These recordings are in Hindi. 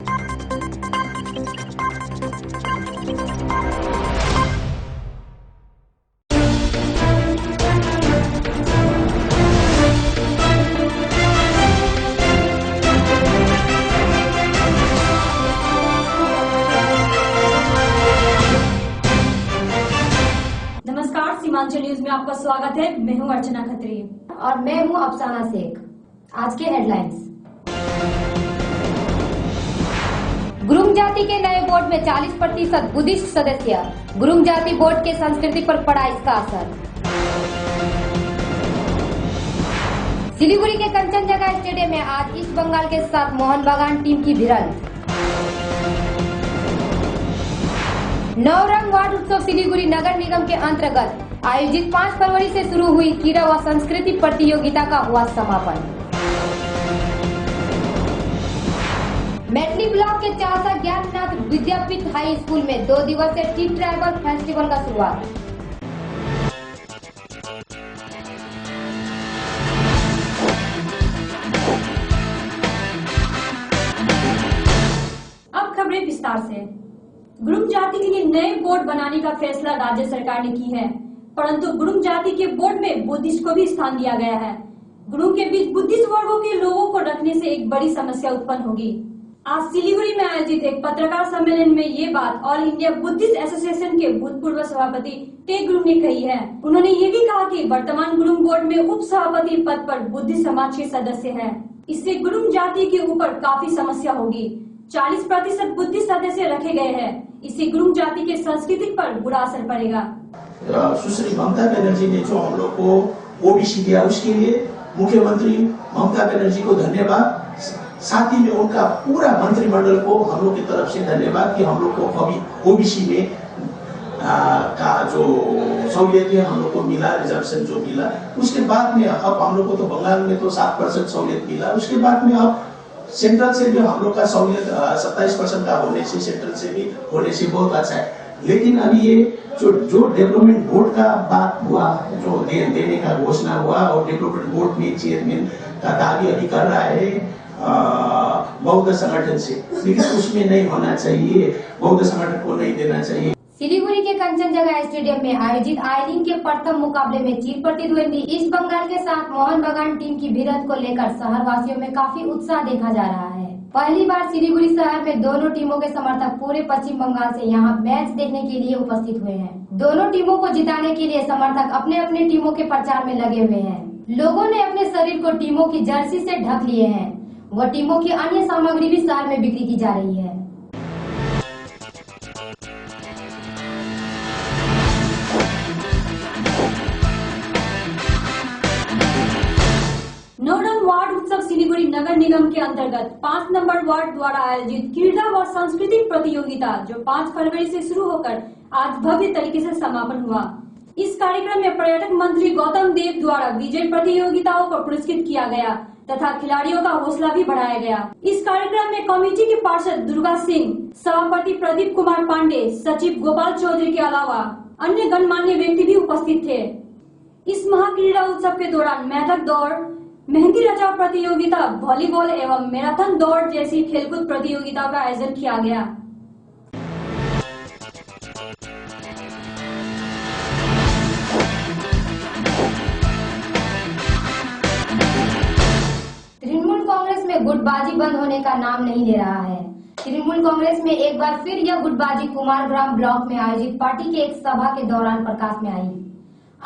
नमस्कार, सीमांचल न्यूज में आपका स्वागत है। मैं हूं अर्चना खत्री और मैं हूं अफसाना शेख। आज के हेडलाइंस। गुरुंग जाति के नए बोर्ड में 40% बुद्धिस्ट सदस्य। गुरुंग जाति बोर्ड के संस्कृति पर पड़ा इसका असर। सिलीगुड़ी के कंचनजंगा स्टेडियम में आज ईस्ट बंगाल के साथ मोहन बागान टीम की भिड़ंत। नवरंग वार्ड उत्सव सिलीगुड़ी नगर निगम के अंतर्गत आयोजित 5 फरवरी से शुरू हुई क्रीड़ा व संस्कृति प्रतियोगिता का हुआ समापन। मेटली ब्लॉक के चासा ज्ञाननाथ विद्यापीठ हाई स्कूल में 2 दिवसीय टी ट्राइबल फेस्टिवल का शुरुआत। अब खबरें विस्तार से। गुरुंग जाति के लिए नए बोर्ड बनाने का फैसला राज्य सरकार ने की है, परंतु गुरुंग जाति के बोर्ड में बुद्धिस्ट को भी स्थान दिया गया है। गुरुंग के बीच बुद्धिस्ट वर्गों के लोगों को रखने से एक बड़ी समस्या उत्पन्न होगी। आज सिलीगुड़ी में आयोजित एक पत्रकार सम्मेलन में ये बात ऑल इंडिया बुद्धिस्ट एसोसिएशन के भूतपूर्व सभापति टे गुरुंग ने कही है। उन्होंने ये भी कहा कि वर्तमान गुरुंग बोर्ड में उप सभापति पद पर बुद्धिस्ट समाज के सदस्य हैं। इससे गुरुंग जाति के ऊपर काफी समस्या होगी। 40% बुद्धिस्ट सदस्य रखे गए हैं। इससे गुरुंग जाति के संस्कृति पर बुरा असर पड़ेगा। सुश्री ममता बनर्जी ने जो हम लोग को ओबीसी दिया, उसके लिए मुख्यमंत्री ममता बनर्जी को धन्यवाद। साथ ही में उनका पूरा मंत्रिमंडल को हम लोग की तरफ से धन्यवाद कि हम लोग को अभी ओबीसी में का जो सहूलियत है हम लोग को मिला, रिजर्वेशन जो मिला। उसके बाद में अब हम लोग को तो बंगाल में तो 7% सहूलियत मिला। उसके बाद में अब सेंट्रल से भी हम लोग का सहूलियत 27% का होने से, सेंट्रल से भी होने से बहुत अच्छा है। लेकिन अभी ये जो डेवलपमेंट बोर्ड का बात हुआ, जो देने का घोषणा हुआ, और डेवलपमेंट बोर्ड में चेयरमैन का दावी अभी कर रहा है बौद्ध संगठन से, लेकिन उसमें नहीं होना चाहिए, बौद्ध संगठन को नहीं देना चाहिए। सिलीगुड़ी के कंचनजंगा स्टेडियम में आयोजित आईलिंग के प्रथम मुकाबले में चिर प्रतिद्वंदी ईस्ट बंगाल के साथ मोहन बागान टीम की भिड़ंत को लेकर शहर वासियों में काफी उत्साह देखा जा रहा है। पहली बार सिलीगुड़ी शहर में दोनों टीमों के समर्थक पूरे पश्चिम बंगाल से यहां मैच देखने के लिए उपस्थित हुए हैं। दोनों टीमों को जिताने के लिए समर्थक अपने अपने टीमों के प्रचार में लगे हुए हैं। लोगों ने अपने शरीर को टीमों की जर्सी से ढक लिए हैं। वह टीमों की अन्य सामग्री भी शहर में बिक्री की जा रही है। नवरंग वार्ड उत्सव सिलीगुड़ी नगर निगम के अंतर्गत 5 नंबर वार्ड द्वारा आयोजित क्रीड़ा व सांस्कृतिक प्रतियोगिता जो 5 फरवरी से शुरू होकर आज भव्य तरीके से समापन हुआ। इस कार्यक्रम में पर्यटक मंत्री गौतम देव द्वारा विजयी प्रतियोगिताओं को पुरस्कृत किया गया तथा खिलाड़ियों का हौसला भी बढ़ाया गया। इस कार्यक्रम में कमेटी के पार्षद दुर्गा सिंह, सभापति प्रदीप कुमार पांडे, सचिव गोपाल चौधरी के अलावा अन्य गणमान्य व्यक्ति भी उपस्थित थे। इस महाक्रीड़ा उत्सव के दौरान मैथक दौड़, मेहंदी रचाव प्रतियोगिता, वॉलीबॉल एवं मैराथन दौड़ जैसी खेलकूद प्रतियोगिताओं का आयोजन किया गया। तृणमूल कांग्रेस में गुटबाजी बंद होने का नाम नहीं ले रहा है। तृणमूल कांग्रेस में एक बार फिर यह गुटबाजी कुमारग्राम ब्लॉक में आयोजित पार्टी के एक सभा के दौरान प्रकाश में आई।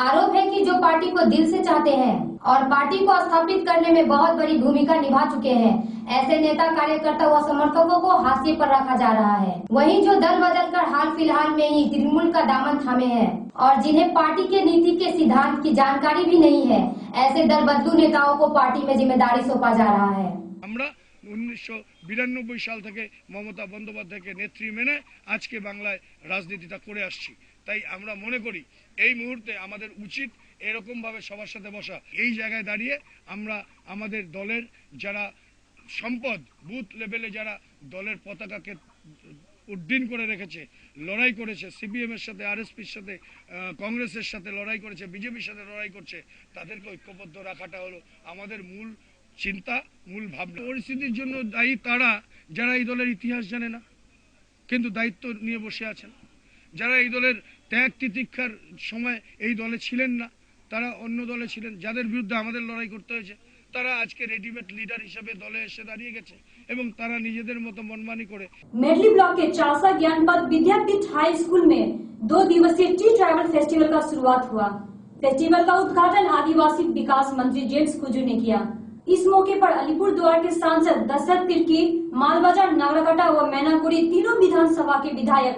आरोप है कि जो पार्टी को दिल से चाहते हैं और पार्टी को स्थापित करने में बहुत बड़ी भूमिका निभा चुके हैं, ऐसे नेता, कार्यकर्ता व समर्थकों को हाशिए पर रखा जा रहा है। वहीं जो दल बदल कर हाल फिलहाल में ही तृणमूल का दामन थामे हैं और जिन्हें पार्टी के नीति के सिद्धांत की जानकारी भी नहीं है, ऐसे दल बदलू नेताओं को पार्टी में जिम्मेदारी सौंपा जा रहा है। 1992 साल থেকে মমতা বন্দ্যোপাধ্যায়কে নেত্রী মেনে আজকে বাংলায় রাজনীতিটা করে আসছি। তাই আমরা মনে করি এই মুহূর্তে আমাদের উচিত এরকম ভাবে সবার সাথে বসা। এই জায়গায় দাঁড়িয়ে আমরা আমাদের দলের যারা সম্পদ, বুথ লেভেলে যারা দলের পতাকাকে উড্ডীন করে রেখেছে, লড়াই করেছে, সিপিএম এর সাথে, আরএসপির সাথে, কংগ্রেসের সাথে লড়াই করেছে, বিজেপির সাথে লড়াই করছে, তাদেরকে ঐক্যবদ্ধ রাখাটা হলো আমাদের মূল চিন্তা, মূল ভাবনা। পরিস্থিতির জন্য দায়ী তারা যারা এই দলের ইতিহাস জানে না কিন্তু দায়িত্ব নিয়ে বসে আছেন, যারা এই দলের ত্যাগ তিতিক্ষার সময় এই দলে ছিলেন না, তারা অন্য দলে ছিলেন, যাদের বিরুদ্ধে আমাদের লড়াই করতে হয়েছে, তারা আজকে রেডিমেড লিডার হিসেবে দলে এসে দাঁড়িয়ে গেছে এবং তারা নিজেদের মতো মনমানি করে। मेडली ब्लॉक के चासा ज्ञानपद विद्यापीठ हाई स्कूल में 2 दिवसीय टी ट्राइबल फेस्टिवल का शुरुआत हुआ। फेस्टिवल का उद्घाटन आदिवासी विकास मंत्री जेम्स कुजूर ने किया। इस मौके पर अलीपुरद्वार के सांसद दशरथ तिर्की, मालबाजार, नागराकाटा व मैनागुड़ी तीनों विधानसभा के विधायक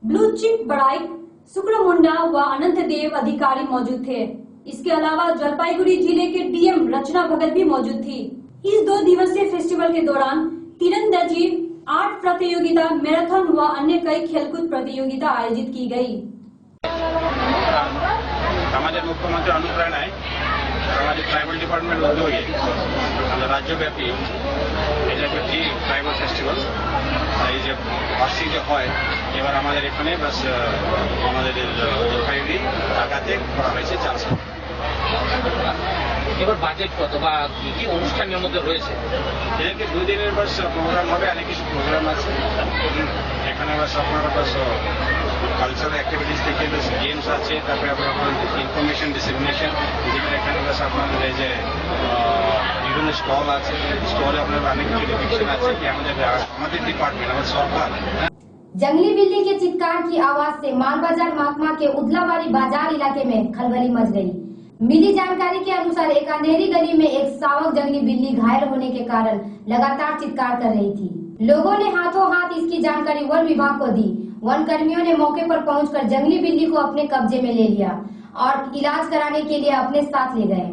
ब्लूचिप बड़ाइक, शुक्लमुंडा व अनंत देव अधिकारी मौजूद थे। इसके अलावा जलपाईगुड़ी जिले के डीएम रचना भगत भी मौजूद थी। इस 2 दिवसीय फेस्टिवल के दौरान तीरंदाजी, आर्ट प्रतियोगिता, मैराथन व अन्य कई खेलकूद प्रतियोगिता आयोजित की गई। আমাদের মুখ্যমন্ত্রীর অনুপ্রেরণায় আমাদের ট্রাইবাল ডিপার্টমেন্ট উদ্যোগে আমাদের রাজ্যব্যাপী এই যে টি ট্রাইবাল ফেস্টিভ্যাল এই যে বার্ষিক যে হয়, এবার আমাদের এখানে বাস আমাদের জলপাইগুড়ি ঢাকাতে করা হয়েছে 400। এবার বাজেট কত বা কি কি অনুষ্ঠানের মধ্যে রয়েছে? এদেরকে 2 দিনের বাস প্রোগ্রাম হবে, অনেক কিছু প্রোগ্রাম আছে এখানে। বাস আপনার বাস কালচারাল অ্যাক্টিভিটিস থেকে গেমস আছে, তারপরে আপনার ইনফরমেশন ডিসেমিনেশন, যেখানে এখানে বাস আপনাদের এই যে বিভিন্ন স্টল আছে, স্টলে আপনার অনেক কিছু ডিফিকশন আছে কি আমাদের ডিপার্টমেন্ট, আমাদের সরকার। जंगली बिल्ली के चित्कार की आवाज से मालबाजार महकमा के उदलाबाड़ी बाजार इलाके में खलबली मच गई। मिली जानकारी के अनुसार एक अंधेरी गली में एक सावक जंगली बिल्ली घायल होने के कारण लगातार चित्कार कर रही थी। लोगों ने हाथों हाथ इसकी जानकारी वन विभाग को दी। वन कर्मियों ने मौके पर पहुंचकर जंगली बिल्ली को अपने कब्जे में ले लिया और इलाज कराने के लिए अपने साथ ले गए।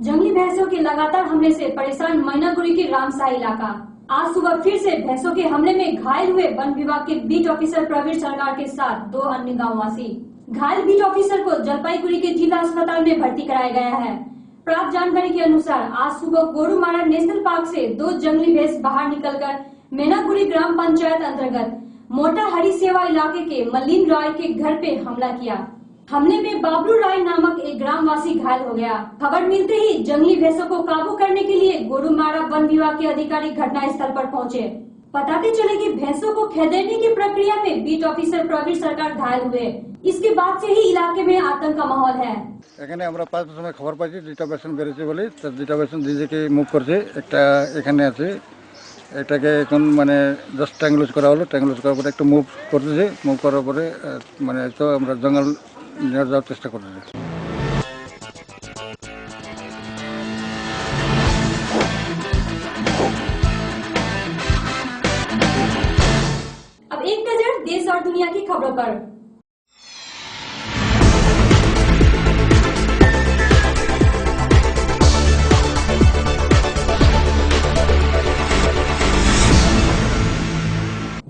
जंगली भैंसों के लगातार हमले से परेशान मैनागुड़ी के रामशाह इलाका। आज सुबह फिर से भैंसों के हमले में घायल हुए वन विभाग के बीट ऑफिसर प्रवीण सरकार के साथ 2 अन्य गांववासी। घायल बीट ऑफिसर को जलपाईगुड़ी के जिला अस्पताल में भर्ती कराया गया है। प्राप्त जानकारी के अनुसार आज सुबह गोरुमारा नेशनल पार्क से 2 जंगली भैंस बाहर निकलकर मैनागुड़ी ग्राम पंचायत अंतर्गत मोटा हरी सेवा इलाके के मल्लीन राय के घर पे हमला किया। हमले में बाबलू राय नामक एक ग्रामवासी घायल हो गया। खबर मिलते ही जंगली भैंसों को काबू करने के लिए गोरुमारा वन विभाग के अधिकारी घटना स्थल पर पहुंचे। बताते चले कि भैंसों को खदेड़ने की प्रक्रिया में बीट ऑफिसर प्रवीण सरकार घायल हुए। इसके बाद से ही इलाके में आतंक का माहौल है। এখানে আমরা 5টার সময় খবর পাইছি দুইটা পেশেন্ট বেড়েছে বলে, তো দুইটা পেশেন্ট নিজেকে মুভ করছে, একটা এখানে আছে, এটাকে এখন মানে জাস্ট ট্যাঙ্গুলোজ করা হলো। ট্যাঙ্গুলোজ করার পরে একটু মুভ করতেছে, মুভ করার পরে মানে তো আমরা জঙ্গল নিয়ে যাওয়ার চেষ্টা করতেছি। अब एक नजर देश और दुनिया की खबरों पर।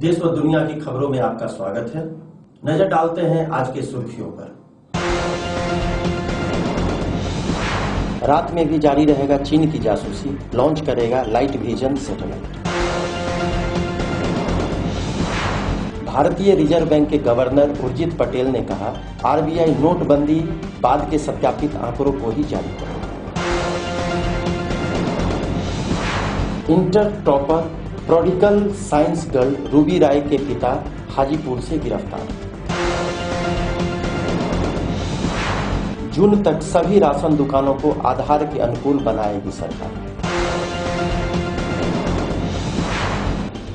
देश व दुनिया की खबरों में आपका स्वागत है। नजर डालते हैं आज के सुर्खियों पर। रात में भी जारी रहेगा चीन की जासूसी, लॉन्च करेगा लाइट विजन सैटेलाइट। भारतीय रिजर्व बैंक के गवर्नर उर्जित पटेल ने कहा, आरबीआई नोटबंदी बाद के सत्यापित आंकड़ों को ही जारी करेगा। Inter topper prodigal science girl Ruby Rai के पिता हाजीपुर से गिरफ्तार। जून तक सभी राशन दुकानों को आधार के अनुकूल बनाएगी सरकार।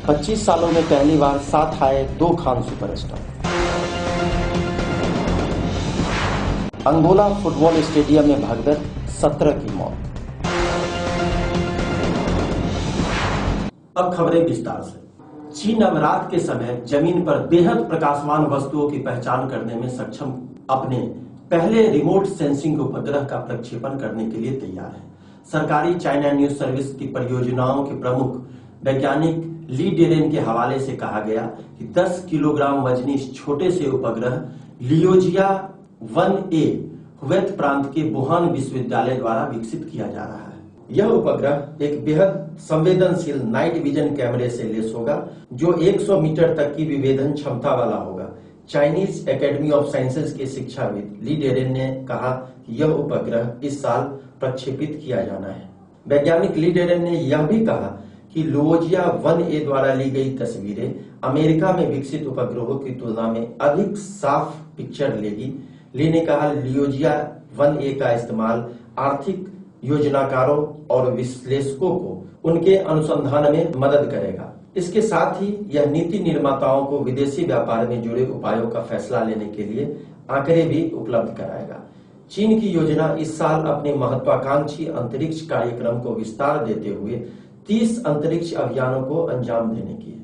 25 सालों में पहली बार साथ आए 2 Khan superstar. Angola football stadium में भगदड़, 17 की मौत। अब खबरें विस्तार से। चीन अब रात के समय जमीन पर बेहद प्रकाशमान वस्तुओं की पहचान करने में सक्षम अपने पहले रिमोट सेंसिंग उपग्रह का प्रक्षेपण करने के लिए तैयार है। सरकारी चाइना न्यूज सर्विस की परियोजनाओं के प्रमुख वैज्ञानिक ली डेरेन के हवाले से कहा गया कि 10 किलोग्राम वजनी इस छोटे से उपग्रह लियोजिया 1A हुवैत प्रांत के वुहान विश्वविद्यालय द्वारा विकसित किया जा रहा है। यह उपग्रह एक बेहद संवेदनशील नाइट विजन कैमरे से लैस होगा जो 100 मीटर तक की विभेदन क्षमता वाला होगा। चाइनीज एकेडमी ऑफ साइंसेज के शिक्षाविद ली डेरेन ने कहा कि यह उपग्रह इस साल प्रक्षेपित किया जाना है। वैज्ञानिक ली डेरेन ने यह भी कहा कि लुओजिया 1A द्वारा ली गई तस्वीरें अमेरिका में विकसित उपग्रहों की तुलना में अधिक साफ पिक्चर लेगी। ली ने कहा लियोजिया 1A का इस्तेमाल आर्थिक योजनाकारों और विश्लेषकों को उनके अनुसंधान में मदद करेगा। इसके साथ ही यह नीति निर्माताओं को विदेशी व्यापार में जुड़े उपायों का फैसला लेने के लिए आंकड़े भी उपलब्ध कराएगा। चीन की योजना इस साल अपने महत्वाकांक्षी अंतरिक्ष कार्यक्रम को विस्तार देते हुए 30 अंतरिक्ष अभियानों को अंजाम देने की है।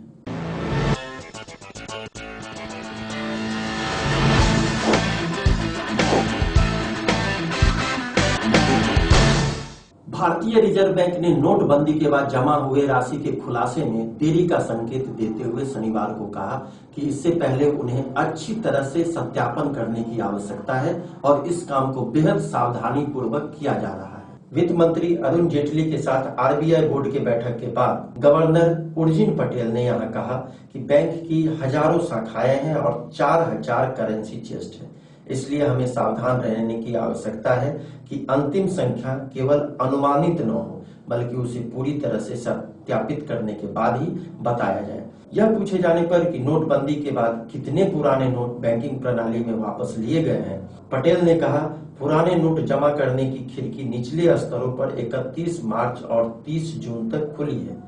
भारतीय रिजर्व बैंक ने नोटबंदी के बाद जमा हुए राशि के खुलासे में देरी का संकेत देते हुए शनिवार को कहा कि इससे पहले उन्हें अच्छी तरह से सत्यापन करने की आवश्यकता है और इस काम को बेहद सावधानी पूर्वक किया जा रहा है। वित्त मंत्री अरुण जेटली के साथ आरबीआई बोर्ड की बैठक के बाद गवर्नर उर्जित पटेल ने यहां कहा कि बैंक की हजारों शाखाएं हैं और 4000 करेंसी चेस्ट है, इसलिए हमें सावधान रहने की आवश्यकता है कि अंतिम संख्या केवल अनुमानित न हो बल्कि उसे पूरी तरह से सत्यापित करने के बाद ही बताया जाए। यह पूछे जाने पर कि नोटबंदी के बाद कितने पुराने नोट बैंकिंग प्रणाली में वापस लिए गए हैं, पटेल ने कहा पुराने नोट जमा करने की खिड़की निचले स्तरों पर 31 मार्च और 30 जून तक खुली है।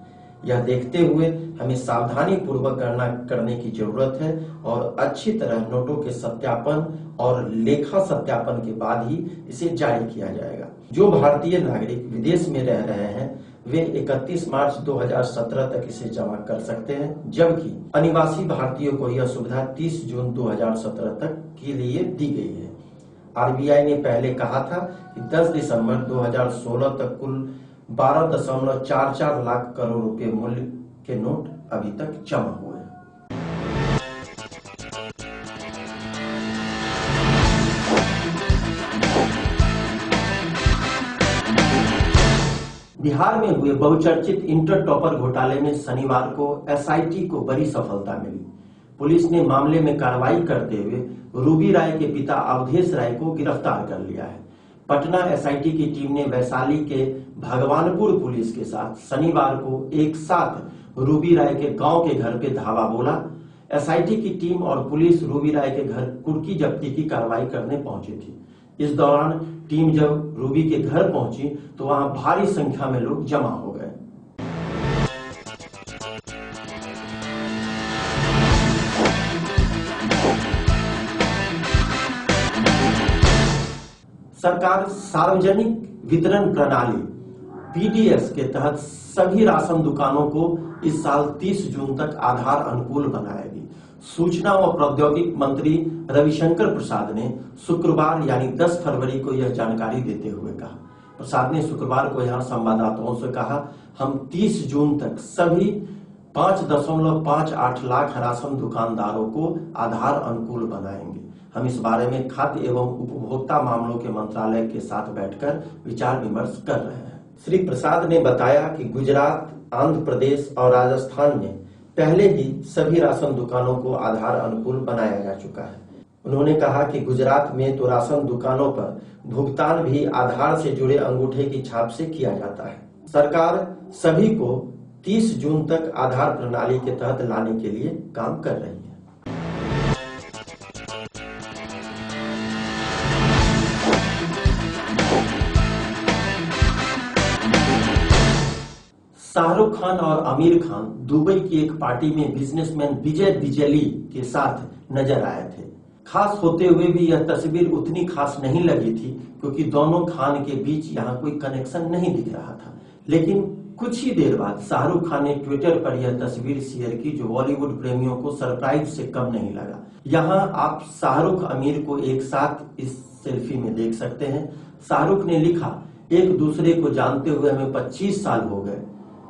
यह देखते हुए हमें सावधानी पूर्वक गणना करने की जरूरत है और अच्छी तरह नोटों के सत्यापन और लेखा सत्यापन के बाद ही इसे जारी किया जाएगा। जो भारतीय नागरिक विदेश में रह रहे हैं वे 31 मार्च 2017 तक इसे जमा कर सकते हैं, जबकि अनिवासी भारतीयों को यह सुविधा 30 जून 2017 तक के लिए दी गई है। आरबीआई ने पहले कहा था कि 10 दिसंबर 2016 तक कुल 12.44 लाख करोड़ रुपए मूल्य के नोट अभी तक जमा हुए हैं। बिहार में हुए बहुचर्चित इंटर टॉपर घोटाले में शनिवार को एसआईटी को बड़ी सफलता मिली। पुलिस ने मामले में कार्रवाई करते हुए रूबी राय के पिता अवधेश राय को गिरफ्तार कर लिया है। पटना एसआईटी की टीम ने वैशाली के भगवानपुर पुलिस के साथ शनिवार को एक साथ रूबी राय के गांव के घर पे धावा बोला। एसआईटी की टीम और पुलिस रूबी राय के घर कुर्की जब्ती की कार्रवाई करने पहुंची थी। इस दौरान टीम जब रूबी के घर पहुंची तो वहां भारी संख्या में लोग जमा हो गए। सरकार सार्वजनिक वितरण प्रणाली पीडीएस के तहत सभी राशन दुकानों को इस साल 30 जून तक आधार अनुकूल बनाएगी। सूचना और प्रौद्योगिकी मंत्री रविशंकर प्रसाद ने शुक्रवार यानी 10 फरवरी को यह जानकारी देते हुए कहा। प्रसाद ने शुक्रवार को यहां संवाददाताओं से कहा, हम 30 जून तक सभी 5.58 लाख राशन दुकानदारों को आधार अनुकूल बनाएंगे। हम इस बारे में खाद्य एवं उपभोक्ता मामलों के मंत्रालय के साथ बैठकर विचार विमर्श कर रहे हैं। श्री प्रसाद ने बताया कि गुजरात, आंध्र प्रदेश और राजस्थान में पहले ही सभी राशन दुकानों को आधार अनुकूल बनाया जा चुका है। उन्होंने कहा कि गुजरात में तो राशन दुकानों पर भुगतान भी आधार से जुड़े अंगूठे की छाप से किया जाता है। सरकार सभी को 30 जून तक आधार प्रणाली के तहत लाने के लिए काम कर रही है। शाहरुख खान और आमिर खान दुबई की एक पार्टी में बिजनेसमैन विजय बिजली के साथ नजर आए थे। खास होते हुए भी यह तस्वीर उतनी खास नहीं लगी थी क्योंकि दोनों खान के बीच यहाँ कोई कनेक्शन नहीं दिख रहा था। लेकिन कुछ ही देर बाद शाहरुख खान ने ट्विटर पर यह तस्वीर शेयर की जो बॉलीवुड प्रेमियों को सरप्राइज से कम नहीं लगा। यहाँ आप शाहरुख आमिर को एक साथ इस सेल्फी में देख सकते हैं। शाहरुख ने लिखा, एक दूसरे को जानते हुए हमें 25 साल हो गए।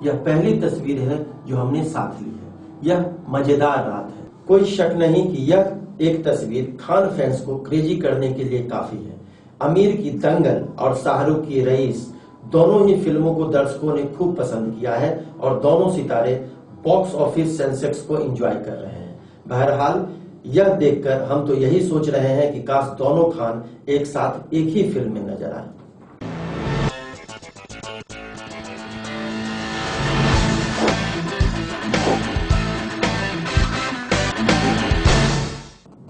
यह पहली तस्वीर है जो हमने साथ ली है। यह मजेदार रात है। कोई शक नहीं कि यह एक तस्वीर खान फैंस को क्रेजी करने के लिए काफी है। आमिर की दंगल और शाहरुख की रईस दोनों ही फिल्मों को दर्शकों ने खूब पसंद किया है और दोनों सितारे बॉक्स ऑफिस सेंसेक्स को एंजॉय कर रहे हैं। बहरहाल यह देखकर हम तो यही सोच रहे हैं कि काश दोनों खान एक साथ एक ही फिल्म में नजर आए।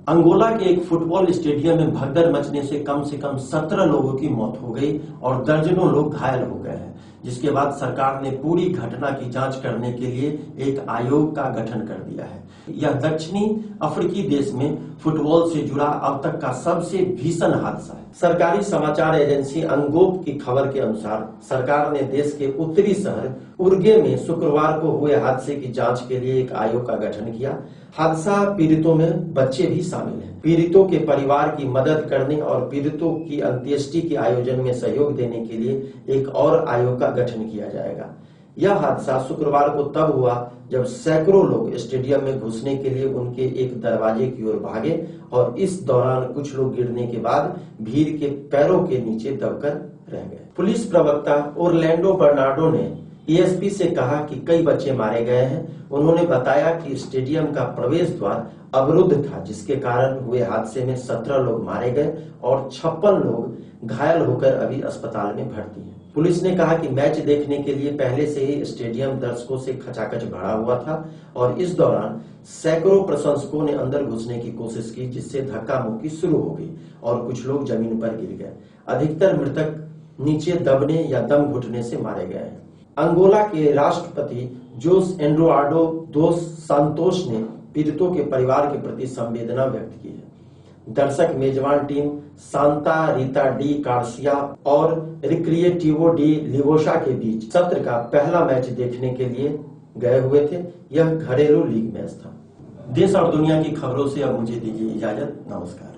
अंगोला के एक फुटबॉल स्टेडियम में भगदड़ मचने से कम 17 लोगों की मौत हो गई और दर्जनों लोग घायल हो गए हैं, जिसके बाद सरकार ने पूरी घटना की जांच करने के लिए एक आयोग का गठन कर दिया है। यह दक्षिणी अफ्रीकी देश में फुटबॉल से जुड़ा अब तक का सबसे भीषण हादसा है। सरकारी समाचार एजेंसी अंगोप की खबर के अनुसार सरकार ने देश के उत्तरी शहर उर्गे में शुक्रवार को हुए हादसे की जांच के लिए एक आयोग का गठन किया। हादसा पीड़ितों में बच्चे भी शामिल हैं। पीड़ितों के परिवार की मदद करने और पीड़ितों की अंत्येष्टि के आयोजन में सहयोग देने के लिए एक और आयोग का गठन किया जाएगा। यह हादसा शुक्रवार को तब हुआ जब सैकड़ों लोग स्टेडियम में घुसने के लिए उनके एक दरवाजे की ओर भागे और इस दौरान कुछ लोग गिरने के बाद भीड़ के पैरों के नीचे दबकर रह गए। पुलिस प्रवक्ता ओरलैंडो बर्नार्डो ने एएसपी से कहा कि कई बच्चे मारे गए हैं। उन्होंने बताया कि स्टेडियम का प्रवेश द्वार अवरुद्ध था, जिसके कारण हुए हादसे में 17 लोग मारे गए और 56 लोग घायल होकर अभी अस्पताल में भर्ती हैं। पुलिस ने कहा कि मैच देखने के लिए पहले से ही स्टेडियम दर्शकों से खचाखच भरा हुआ था और इस दौरान सैकड़ों प्रशंसकों ने अंदर घुसने की कोशिश की, जिससे धक्का मुक्की शुरू हो गई और कुछ लोग जमीन पर गिर गए। अधिकतर मृतक नीचे दबने या दम घुटने से मारे गए हैं। अंगोला के राष्ट्रपति जोस एंड्रोआडो दोस सांतोस ने पीड़ितों के परिवार के प्रति संवेदना व्यक्त की है। दर्शक मेजबान टीम सांता रीता डी कार्सिया और रिक्रिएटिवो डी लिवोसा के बीच सत्र का पहला मैच देखने के लिए गए हुए थे। यह घरेलू लीग मैच था। देश और दुनिया की खबरों से अब मुझे दीजिए इजाजत। नमस्कार।